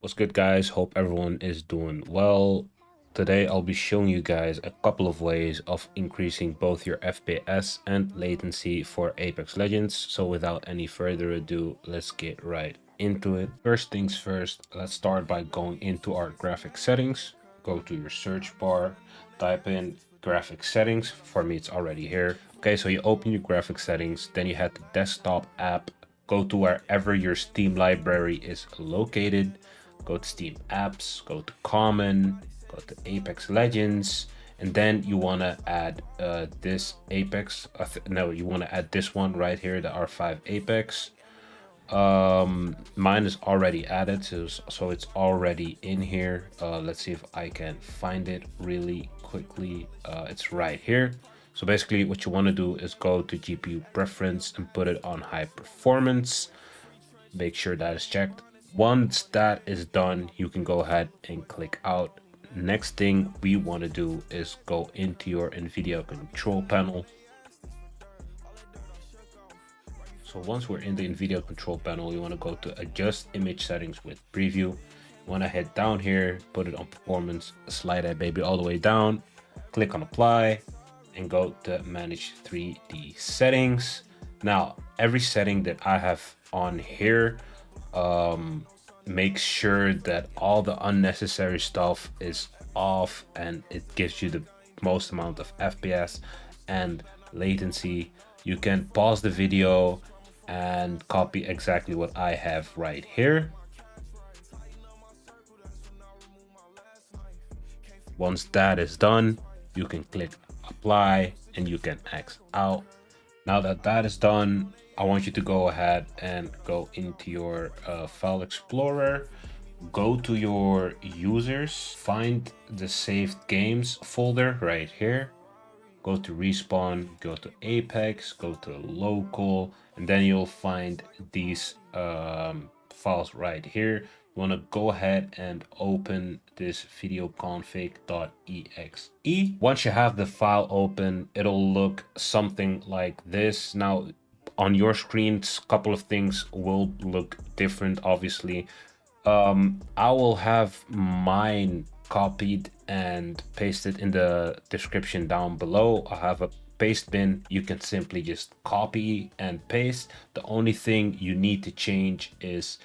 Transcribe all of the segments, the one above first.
What's good, guys? Hope everyone is doing well. Today I'll be showing you guys a couple of ways of increasing both your FPS and latency for Apex Legends. So without any further ado, let's get right into it. First things first, let's start by going into our graphic settings. Go to your search bar, type in graphic settings. For me, it's already here. Okay, so you open your graphic settings, then you head to desktop app, go to wherever your Steam library is located. Go to Steam apps, go to common, go to Apex Legends, and then you want to add this Apex. No, you want to add this one right here, the R5 Apex. Mine is already added, so it's already in here. Let's see if I can find it really quickly. It's right here. So basically what you want to do is go to GPU preference and put it on high performance. Make sure that is checked. Once that is done, you can go ahead and click out. Next thing we want to do is go into your Nvidia control panel. So once we're in the Nvidia control panel, you want to go to adjust image settings with preview. You want to head down here, put it on performance, slide that baby all the way down, click on apply, and go to manage 3D settings. Now, every setting that I have on here, make sure that all the unnecessary stuff is off and it gives you the most amount of FPS and latency. You can pause the video and copy exactly what I have right here. Once that is done, you can click apply and you can X out. Now that that is done, I want you to go ahead and go into your file explorer, go to your users, find the saved games folder right here, go to respawn, go to Apex, go to local, and then you'll find these files right here. You want to go ahead and open this videoconfig.exe. Once you have the file open, it'll look something like this. Now, on your screens, a couple of things will look different, obviously. I will have mine copied and pasted in the description down below. I have a paste bin. You can simply just copy and paste. The only thing you need to change is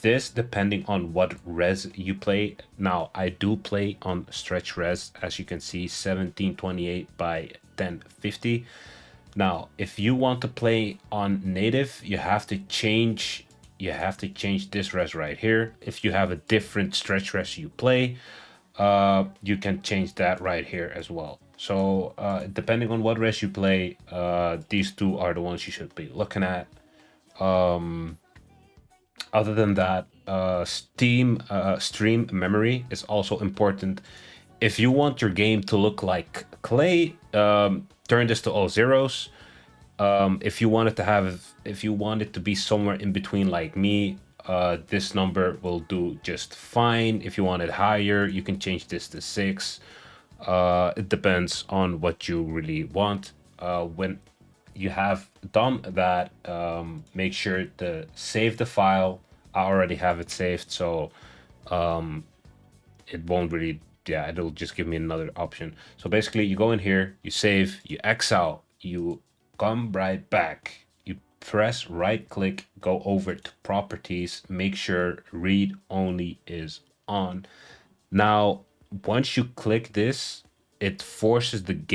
this, depending on what res you play. Now, I do play on stretch res, as you can see, 1728 by 1050. Now, if you want to play on native, you have to change this res right here. If you have a different stretch res you play, you can change that right here as well. So depending on what res you play, these two are the ones you should be looking at. Other than that, stream memory is also important. If you want your game to look like clay, turn this to all zeros. If you want it to be somewhere in between like me, this number will do just fine. If you want it higher, you can change this to 6. It depends on what you really want. When you have done that, make sure to save the file. I already have it saved, so it won't really, yeah, it'll just give me another option. So basically you go in here, you save, you X out, you come right back, you press right click, go over to properties, make sure read only is on. Now, once you click this, it forces this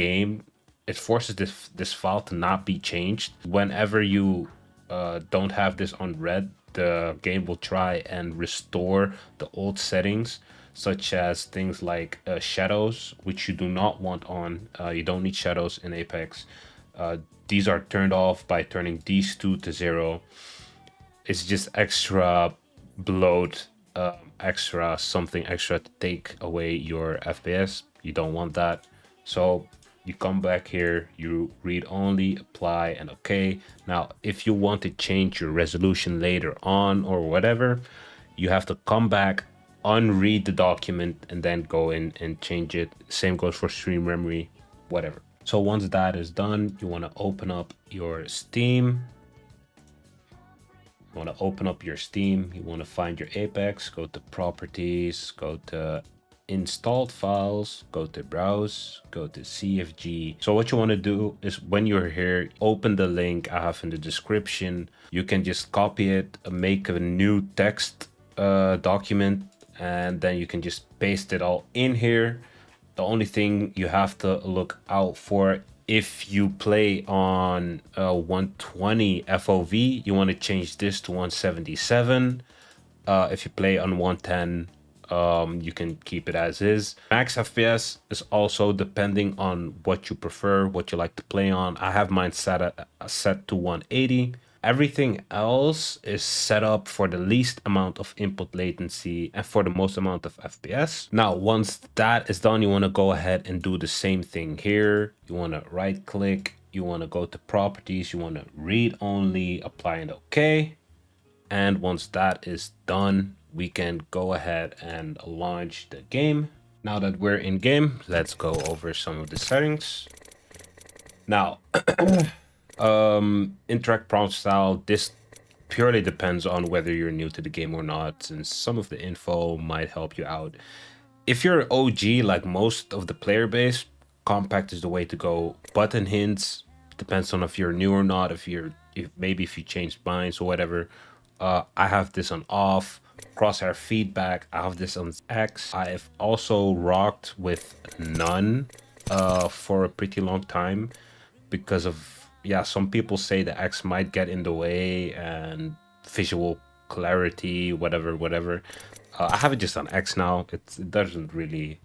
file to not be changed. Whenever you don't have this on red, the game will try and restore the old settings, such as things like shadows, which you do not want on. You don't need shadows in Apex. These are turned off by turning these two to 0. It's just extra bloat, something extra to take away your FPS. You don't want that. So you come back here, you read only, apply, and okay. Now, if you want to change your resolution later on or whatever, you have to come back, unread the document, and then go in and change it. Same goes for stream memory, whatever. So once that is done, you want to open up your Steam. You want to open up your Steam, you want to find your Apex, go to properties, go to installed files, go to browse, go to CFG. So what you want to do is when you're here, open the link I have in the description. You can just copy it, make a new text document, and then you can just paste it all in here. The only thing you have to look out for, if you play on 120 FOV, you want to change this to 177. If you play on 110, you can keep it as is. Max FPS is also depending on what you prefer, what you like to play on. I have mine set to 180. Everything else is set up for the least amount of input latency and for the most amount of FPS. Now, once that is done, you want to go ahead and do the same thing here. You want to right click, you want to go to properties, you want to read only, apply and OK. And once that is done, we can go ahead and launch the game. Now that we're in game, let's go over some of the settings. Now, interact prompt style, this purely depends on whether you're new to the game or not, since some of the info might help you out. If you're an OG, like most of the player base, compact is the way to go. Button hints depends on if you're new or not, if you changed minds or whatever. I have this on off. Crosshair feedback, I have this on X. I've also rocked with none for a pretty long time because of, yeah, some people say the X might get in the way and visual clarity, whatever. I have it just on X now. It doesn't really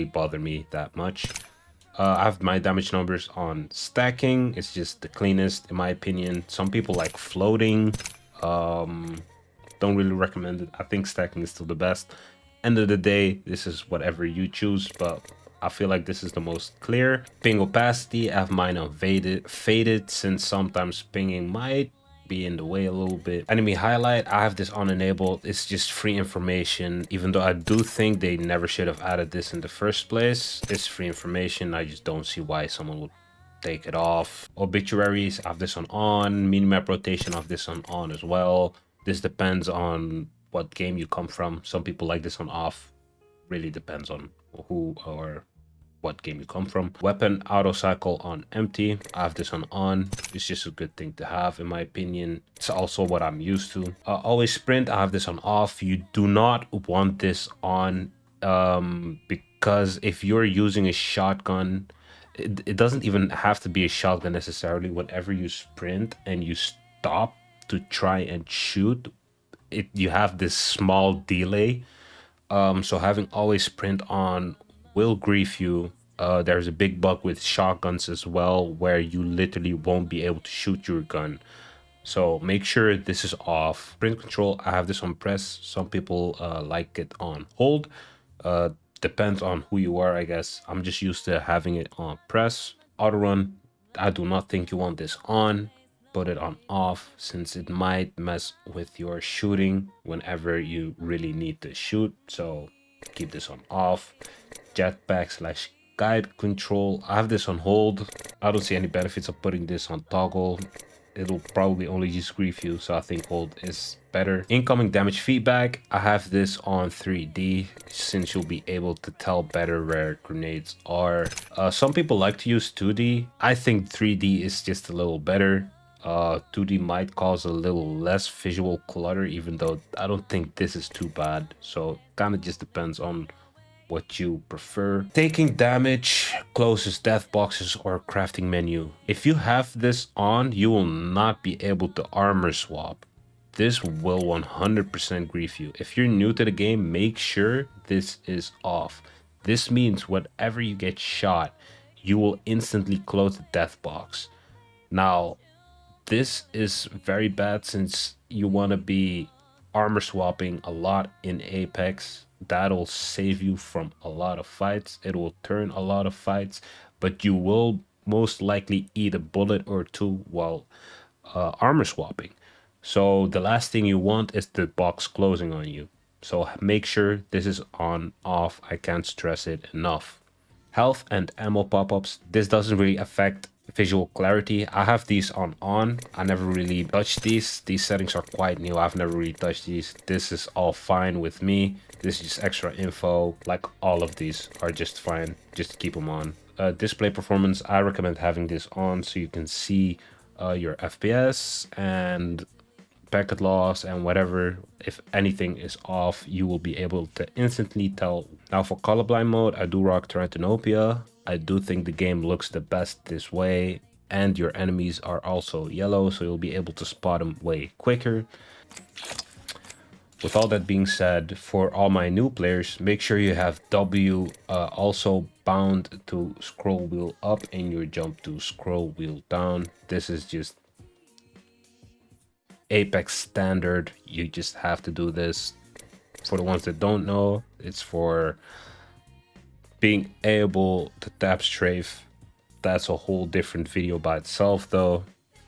bother me that much. I have my damage numbers on stacking. It's just the cleanest in my opinion. Some people like floating. Don't really recommend it. I think stacking is still the best. End of the day, this is whatever you choose, but I feel like this is the most clear. Ping opacity, I have mine on faded since sometimes pinging might be in the way a little bit. Enemy highlight, I have this on enabled. It's just free information, even though I do think they never should have added this in the first place. It's free information. I just don't see why someone would take it off. Obituaries, I have this on. Minimap rotation, I have this on as well. This depends on what game you come from. Some people like this on off. Really depends on who or what game you come from. Weapon auto cycle on empty. I have this on. It's just a good thing to have in my opinion. It's also what I'm used to. Always sprint, I have this on off. You do not want this on because if you're using a shotgun, it doesn't even have to be a shotgun necessarily. Whenever you sprint and you stop to try and shoot, you have this small delay. So having always sprint on will grief you. There's a big bug with shotguns as well, where you literally won't be able to shoot your gun. So make sure this is off. Sprint control, I have this on press. Some people like it on hold. Depends on who you are, I guess. I'm just used to having it on press. Auto run, I do not think you want this on. Put it on off since it might mess with your shooting whenever you really need to shoot. So keep this on off. Jetpack / guide control, I have this on hold. I don't see any benefits of putting this on toggle. It'll probably only just grief you, so I think hold is better. Incoming damage feedback, I have this on 3D since you'll be able to tell better where grenades are. Some people like to use 2D. I think 3D is just a little better. 2D might cause a little less visual clutter, even though I don't think this is too bad. So kind of just depends on what you prefer. Taking damage, closes death boxes or crafting menu. If you have this on, you will not be able to armor swap. This will 100% grief you. If you're new to the game, make sure this is off. This means whenever you get shot, you will instantly close the death box. Now, this is very bad since you want to be armor swapping a lot in Apex. That'll save you from a lot of fights. It will turn a lot of fights, but you will most likely eat a bullet or two while armor swapping. So the last thing you want is the box closing on you. So make sure this is on, off. I can't stress it enough. Health and ammo pop-ups. This doesn't really affect visual clarity, I have these on. I never really touched these. These settings are quite new. I've never really touched these. This is all fine with me. This is just extra info. Like all of these are just fine. Just keep them on. Display performance, I recommend having this on so you can see your FPS and packet loss and whatever. If anything is off, you will be able to instantly tell. Now for colorblind mode, I do rock Tarantinopia. I do think the game looks the best this way, and your enemies are also yellow, so you'll be able to spot them way quicker. With all that being said, for all my new players, make sure you have W also bound to scroll wheel up and your jump to scroll wheel down. This is just Apex standard. You just have to do this. For the ones that don't know, it's for being able to tap strafe. That's a whole different video by itself though.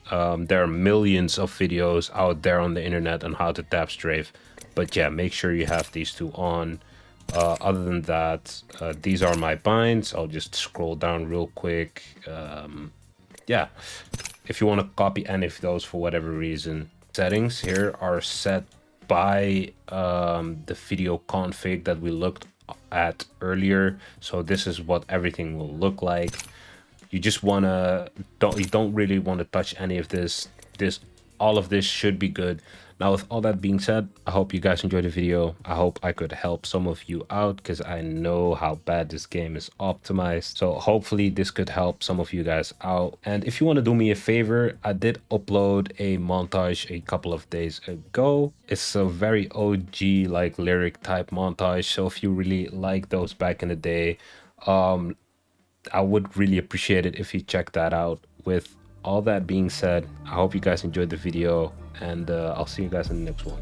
There are millions of videos out there on the internet on how to tap strafe, but yeah, make sure you have these two on. Other than that, these are my binds. I'll just scroll down real quick. Yeah, if you want to copy any of those for whatever reason, settings here are set by the video config that we looked at earlier. So this is what everything will look like. You just wanna you don't really want to touch any of this. All of this should be good. Now with all that being said, I hope you guys enjoyed the video. I hope I could help some of you out because I know how bad this game is optimized. So hopefully this could help some of you guys out. And if you want to do me a favor, I did upload a montage a couple of days ago. It's a very OG like lyric type montage. So if you really like those back in the day, I would really appreciate it if you check that out. With all that being said, I hope you guys enjoyed the video, and I'll see you guys in the next one.